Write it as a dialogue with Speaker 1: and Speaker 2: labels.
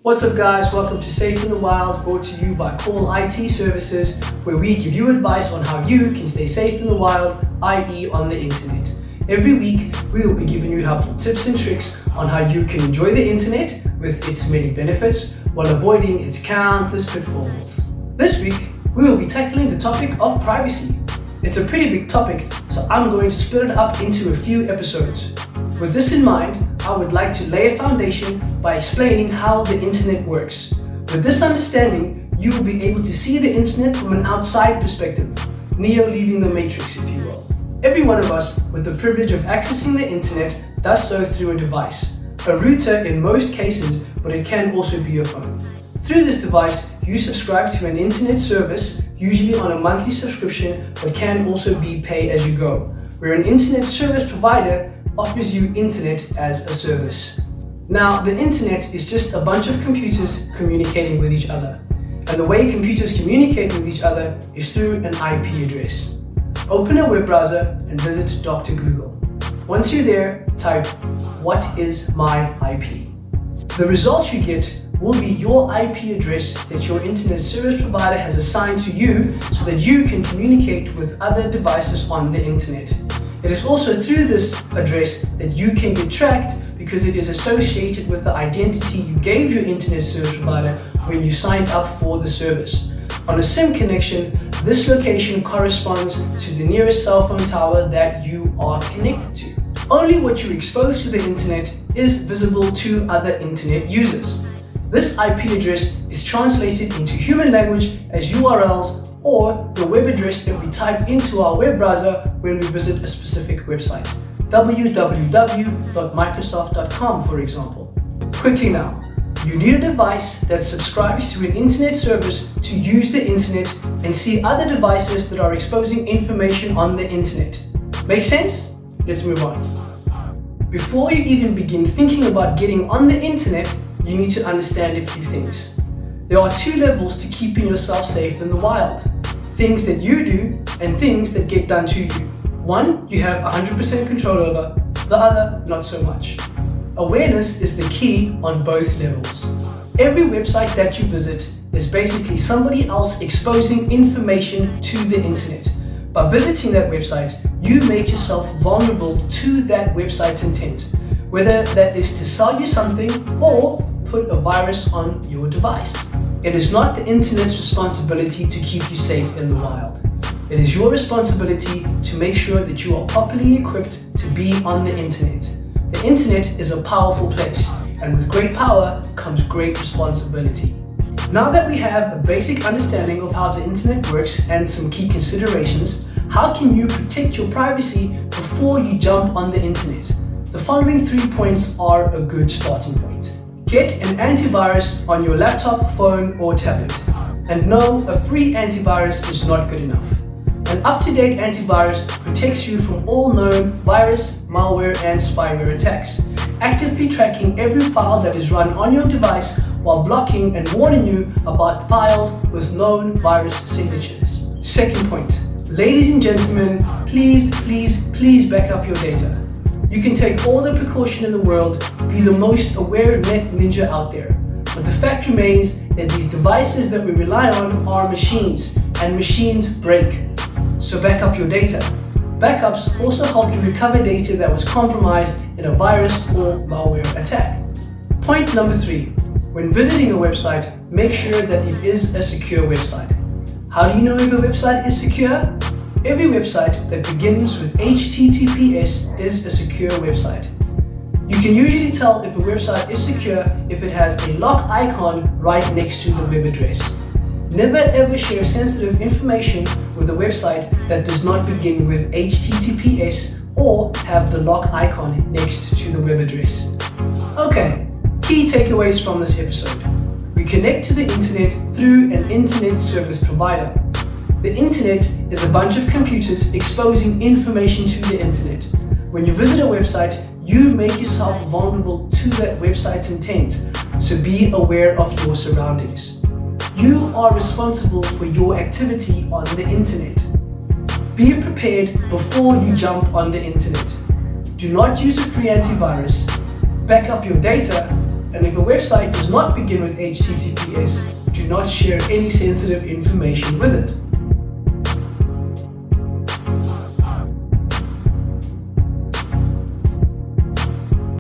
Speaker 1: What's up guys, welcome to Safe in the Wild, brought to you by Call IT Services, where we give you advice on how you can stay safe in the wild, i.e. on the internet. Every week, we will be giving you helpful tips and tricks on how you can enjoy the internet with its many benefits while avoiding its countless pitfalls. This week, we will be tackling the topic of privacy. It's a pretty big topic, so I'm going to split it up into a few episodes. With this in mind, I would like to lay a foundation by explaining how the internet works. With this understanding, you will be able to see the internet from an outside perspective, Neo leaving the matrix if you will. Every one of us with the privilege of accessing the internet does so through a device. A router in most cases, but it can also be your phone. Through this device, you subscribe to an internet service, usually on a monthly subscription, but can also be pay as you go, where an internet service provider offers you internet as a service. Now, the internet is just a bunch of computers communicating with each other. And the way computers communicate with each other is through an IP address. Open a web browser and visit Dr. Google. Once you're there, type, "What is my IP?" The results you get will be your IP address that your internet service provider has assigned to you so that you can communicate with other devices on the internet. It is also through this address that you can get tracked because it is associated with the identity you gave your internet service provider when you signed up for the service. On a SIM connection, this location corresponds to the nearest cell phone tower that you are connected to. Only what you expose to the internet is visible to other internet users. This IP address is translated into human language as URLs or the web address that we type into our web browser when we visit a specific website. www.microsoft.com, for example. Quickly now, you need a device that subscribes to an internet service to use the internet and see other devices that are exposing information on the internet. Make sense? Let's move on. Before you even begin thinking about getting on the internet, you need to understand a few things. There are two levels to keeping yourself safe in the wild. Things that you do and things that get done to you. One, you have 100% control over, the other, not so much. Awareness is the key on both levels. Every website that you visit is basically somebody else exposing information to the internet. By visiting that website, you make yourself vulnerable to that website's intent, whether that is to sell you something or put a virus on your device. It is not the internet's responsibility to keep you safe in the wild. It is your responsibility to make sure that you are properly equipped to be on the internet. The internet is a powerful place, and with great power comes great responsibility. Now that we have a basic understanding of how the internet works and some key considerations, how can you protect your privacy before you jump on the internet? The following 3 points are a good starting point. Get an antivirus on your laptop, phone, or tablet. And no, a free antivirus is not good enough. An up-to-date antivirus protects you from all known virus, malware, and spyware attacks, actively tracking every file that is run on your device while blocking and warning you about files with known virus signatures. Second point, ladies and gentlemen, please back up your data. You can take all the precaution in the world, be the most aware net ninja out there. But the fact remains that these devices that we rely on are machines, and machines break. So back up your data. Backups also help to recover data that was compromised in a virus or malware attack. Point number 3. When visiting a website, make sure that it is a secure website. How do you know if a website is secure? Every website that begins with HTTPS is a secure website. You can usually tell if a website is secure if it has a lock icon right next to the web address. Never ever share sensitive information with a website that does not begin with HTTPS or have the lock icon next to the web address. Okay, key takeaways from this episode. We connect to the internet through an internet service provider. The internet is a bunch of computers exposing information to the internet. When you visit a website, you make yourself vulnerable to that website's intent, so be aware of your surroundings. You are responsible for your activity on the internet. Be prepared before you jump on the internet. Do not use a free antivirus. Back up your data And if a website does not begin with HTTPS, do not share any sensitive information with it.